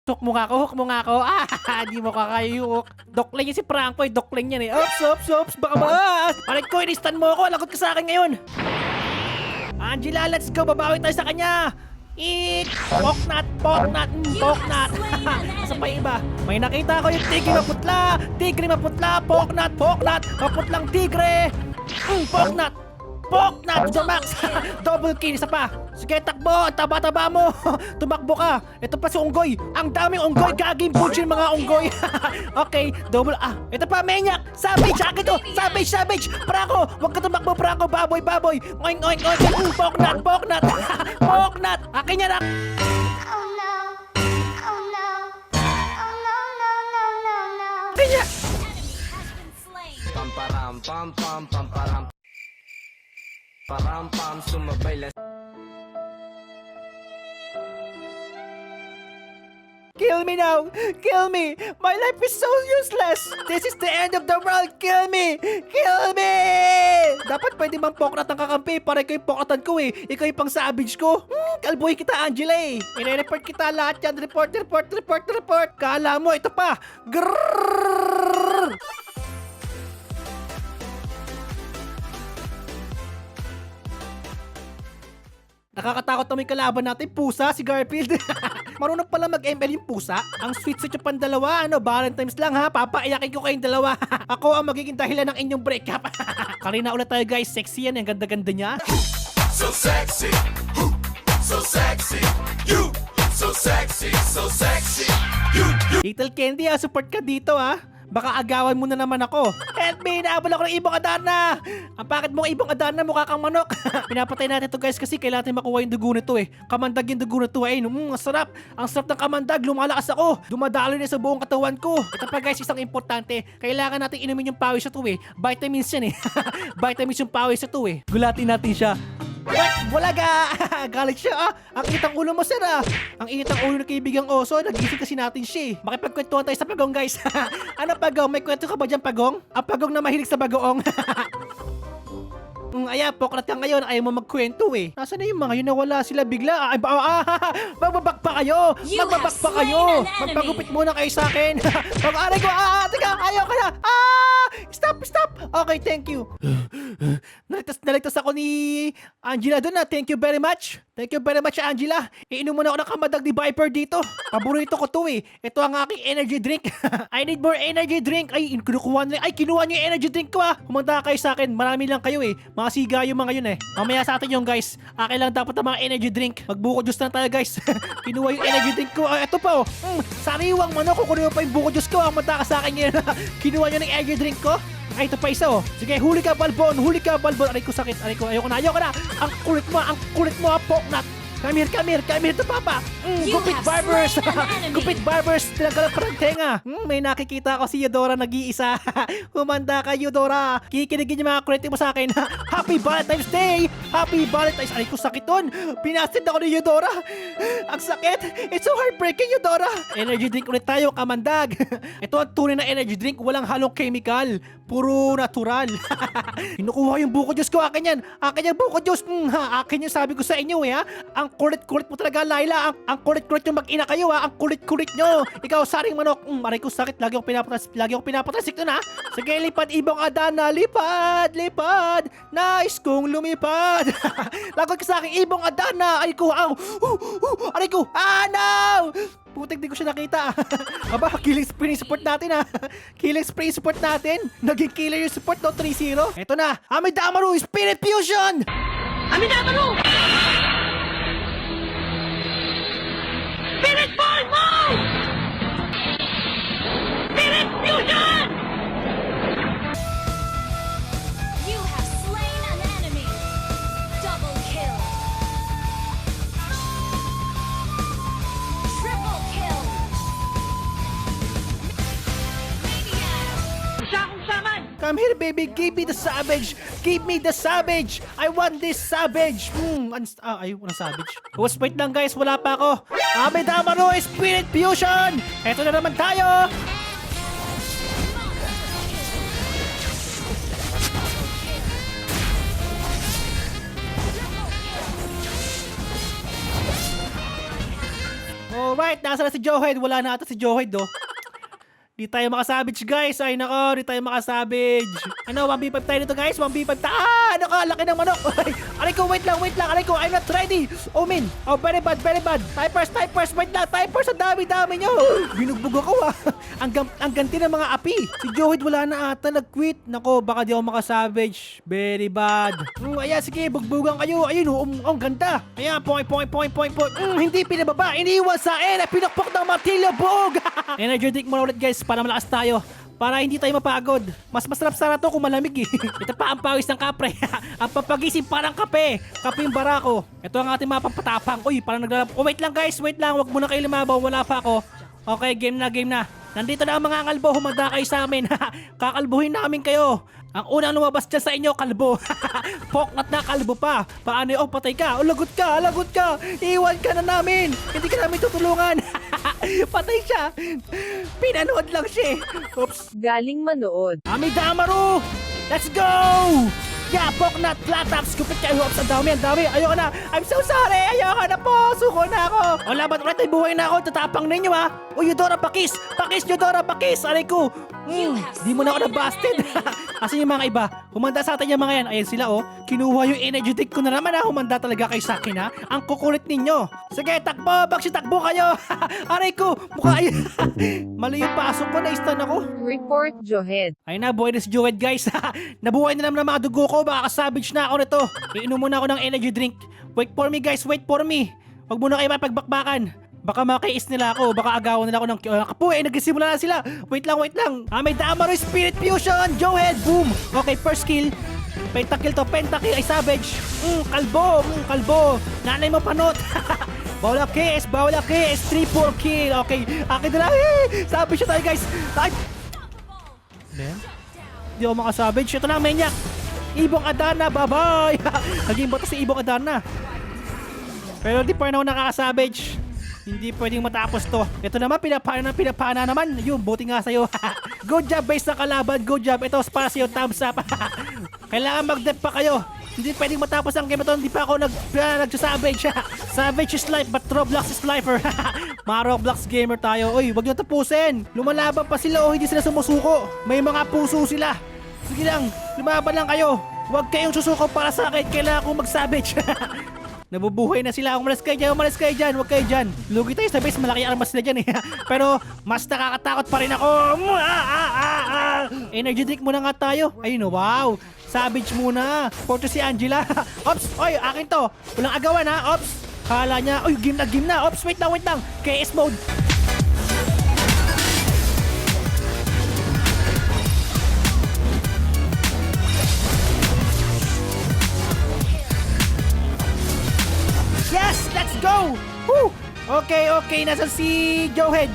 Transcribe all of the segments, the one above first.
Hook mo nga ako, hook mo nga ako. Di mo kakayuk. Dokling yan si Franco, dokling yan eh. Ops, baka ba? Aray ko, inistan mo ako, lagot ka sa akin ngayon. Angela, let's go, babawi tayo sa kanya. Poknat. Asa pa yung iba? May nakita ko yung tigre maputla, poknat, maputlang tigre. Poknat, Jamax. Double kill, isa pa. Sige, takbo, ang taba-taba mo. Tumakbo ka. Ito pa si Unggoy. Ang daming Unggoy, gaging butcher mga Unggoy. Okay, double, ito pa, Maniac. Savage, akin to. Savage. Franco, wag ka tumakbo, Franco. Baboy. Oink. Poknat. Poknat. Akin yan, Oh no. Oh no. Oh no. Akin yan. Pam param pam sumabay lang. Kill me now! Kill me! My life is so useless! This is the end of the world! Kill me! Dapat pwede mang poknat ang kakampi para ikaw yung poknatan ko eh. Ikaw yung pang savage ko. Kalbuhin kita, Angela eh. I-report kita lahat yan. Report. Kala mo, ito pa. Grrrr! Nakakatakot na may kalaban natin, pusa, si Garfield. Marunong pala mag-ML yung pusa. Ang sweet yung pandalawa, Valentine's lang ha, papaiyakin ko kayong dalawa. Ako ang magiging dahilan ng inyong breakup. Karina ulit tayo guys, sexy yan, ang ganda-ganda niya. So sexy, so sexy, you, so sexy, you. Little Candy support ka dito Baka agawan mo na naman ako. Help me! Naabal ako ng ibong Adana! Ang pakit mong ibong Adana, mukha kang manok. Pinapatay natin to guys kasi kailangan natin makuha yung dugo nito eh. Kamandag yung dugo nito eh. Ang sarap! Ang sarap ng kamandag. Lumalakas ako. Dumadalo na sa buong katawan ko. Ito pa guys, isang importante. Kailangan natin inumin yung pawis na to eh. Vitamins yan eh. Vitamins yung pawis na to eh. Gulatin natin siya. What? Bulaga! Galit siya Ang init ang ulo mo sir Ang init ang ulo ng kaibigang oso. Nagising kasi natin siya Makipagkwentuhan tayo sa Pagong guys. Ano Pagong? May kwento ka ba dyan Pagong? Ang Pagong na mahilig sa bagoong. Ayan, poknat ka ngayon. Ayaw mo magkwento eh. Nasaan na yung mga yun? Nawala sila bigla. Magbabak pa kayo. Magpagupit muna kayo sa akin. Mag-aray ko. Teka, ayaw ka na. Stop. Okay, thank you. Naligtas ako ni Angela doon Thank you very much. Angela. Iinom muna ako ng kamandag ni Viper dito. Paborito ko to eh. Ito ang aking energy drink. I need more energy drink. Kinuha niyo yung energy drink ko Humanda kayo sa akin. Marami lang kayo eh. Mga siga yung mga yun eh. Mamaya sa atin yung guys. Akin lang dapat ang mga energy drink. Magbuko juice lang tayo guys. Kinuha yung energy drink ko. Ito pa sariwang manok. Kukunin mo pa yung buko juice ko. Humanda ka sa akin ngayon. Kinuha niyo ng energy drink ko. Ito pa isa Sige, huli ka Balbon. Aray ko sakit. Ayoko na. Ang kulit mo Poknat. Come here to Papa. Gupit barbers. Tinanggal ang parang tenga. May nakikita ko si Eudora nag-iisa. Humanda ka, Eudora. Kikinigin yung mga kulit mo sa akin. Happy Valentine's Day. Aray ko sakit doon. Pinastid ako ni Eudora. Ang sakit. It's so heartbreaking, Eudora. Energy drink ulit tayo, kamandag. Ito ang tunay na energy drink. Walang halong chemical. Puro natural. Kinukuha yung buko juice ko. Akin yan buko juice. Akin yung sabi ko sa inyo Ang kulit-kulit mo talaga, Laila. Ang kulit-kulit yung mag-ina kayo Ang kulit-kulit nyo. Ikaw, saring manok. Aray ko sakit. Lagi ako pinapatasik doon Sige, lipad ibong Adana. Lipad. Nice kong lumipad. Lagot ka sa akin, ibong Adana. Aray ko. No! Putik, di ko siya nakita. Aba, killing spree support natin Killing spree support natin. Naging killer yung support 3-0. Eto na. Amidamaru, Spirit Fusion! Amidamaru! Spirit Ball Mode! Spirit Fusion! You have slain an enemy. Double kill. Triple kill. Come here, baby. Give me the savage. I want this savage. Ayun, walang savage. Wait lang guys, wala pa ako. Amidamaru, Spirit Fusion! Eto na naman tayo! Alright, nasa na si Joehead. Wala na ata si Joehead, oh. Di tayo makasavage, guys. Ay, nako, di tayo makasavage. Ano, 1v5 tayo dito, guys. 1v5 tayo. Ah, nako, laki ng manok. Aray ko, wait lang. Aray ko, I'm not ready. Oh, min. Oh, very bad. Typers, wait lang. Typers, ang dami-dami nyo. Binugbog ako, ah. Ang ganti ng mga api. Si Joehead wala na ata, nag-quit. Nako, baka di ako makasavage. Very bad. Ayan, sige, bugbugan kayo. Ayun, ang ganda. Ayan, point. Hindi pinababa. Iniwan sa akin. Pinakpok ng martilyo, bog. Energy drink muna ulit, guys, para malakas tayo. Para hindi tayo mapagod. Mas masarap sana to kung malamig, eh. Ito pa ang pawis ng kapre. Ang papagising parang kape. Kape yung barako. Ito ang ating mga pampatapang. Uy, parang naglalap. Oh, wait lang, guys. Wait lang. Wag muna kayo lumabaw. Wala pa ako. Okay, game na. Nandito na ang mga kalbo. Humanda kayo sa amin. Kakalbuhin namin kayo. Ang unang lumabas dyan sa inyo, kalbo. Poknat na kalbo pa. Paano yung patay ka? O, lagot ka. Iwan ka na namin. Hindi ka namin tutulungan. Patay siya. Pinanood lang siya. Oops. Galing manood. Amidamaru! Let's go! Yeah, Poknat, Flatops, kupit kayo. Oops, ang dami. Ayoko na. I'm so sorry. Ayoko na po. Suko na ako. O, laban ulit. Ay, buhay na ako. Tatapang ninyo, ha. O, Eudora, pakis. Eudora, pakis. Aray ko. Di mo na ako na-busted. Asan yung mga iba? Humanda sa atin yung mga yan. Ayan sila, oh. Kinuha yung energy drink ko na naman, ha. Humanda talaga kayo sa akin, ha. Ang kukulit ninyo. Sige, takbo. Takbo kayo. Aray ko. Mukha ay... Mali yung pasok ko. Na-stun ako. Report Joehead. Ay na, buhay na si Joehead, guys. Nabuhay na naman ang mga dugo ko. Baka savage na ako nito. Iinom muna ako ng energy drink. Wait for me, guys. Wait for me. Huwag muna kayo mapagbakbakan. Baka makais nila ako. Baka agawan nila ako ng kapu. Nagsimula na sila. Wait lang. May Damaro Spirit Fusion. Joehead. Boom. Okay, first kill. Pentakill to. Pentakill ay savage. Kalbo. Nanay mo panot. Bawal KS. 3-4 kill. Okay. Akin na lang. Savage siya tayo, guys. Ay. Ben? Hindi ako makasavage. Ito na, Maniac. Ibong Adana. Bye-bye. Naging bata si Ibong Adana. Pero di pa rin ako nakakasavage. Hindi pwedeng matapos to. Ito naman, pinapana naman. Yun, buti nga sa'yo. Good job, base na kalaban. Good job. Ito, para sa'yo, thumbs up. Kailangan mag-dep pa kayo. Hindi pwedeng matapos ang game ito. Hindi pa ako nag-savage. Savage is life, but Roblox is lifer. Mga Roblox gamer tayo. Uy, wag nyo tapusin. Lumalaban pa sila o hindi sila sumusuko. May mga puso sila. Sige lang, lumaban lang kayo. Huwag kayong susuko para sa akin. Kailangan kong mag-savage. Nabubuhay na sila. Umalis kayo dyan. Huwag kayo dyan. Lugi tayo sa base. Malaki armas sila dyan, eh. Pero mas nakakatakot pa rin ako. Energy drink muna nga tayo. Ayun, wow. Savage muna. Photo si Angela. Ops. Oy, akin to. Walang agawan, ha. Ops. Kala niya. Oy, game na. Ops, wait lang. KS mode. Yes! Let's go! Woo! Okay. Nasaan si Joehead?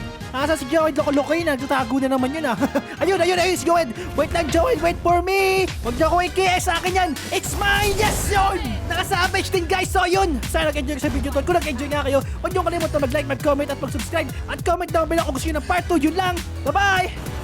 Loko yun. Nagtatago na naman yun, ah. Ayun si Joehead. Wait lang, Joehead. Wait for me. Huwag niyo ako i-KS sa akin yan. It's mine! Yes, yun! Nakasavage din, guys. So, yun. Sana nag-enjoy sa video to. Kung nag-enjoy nga kayo, huwag niyo kalimutan mag-like, mag-comment at mag-subscribe. At comment down below kung gusto niyo ng part 2. Yun lang. Bye-bye!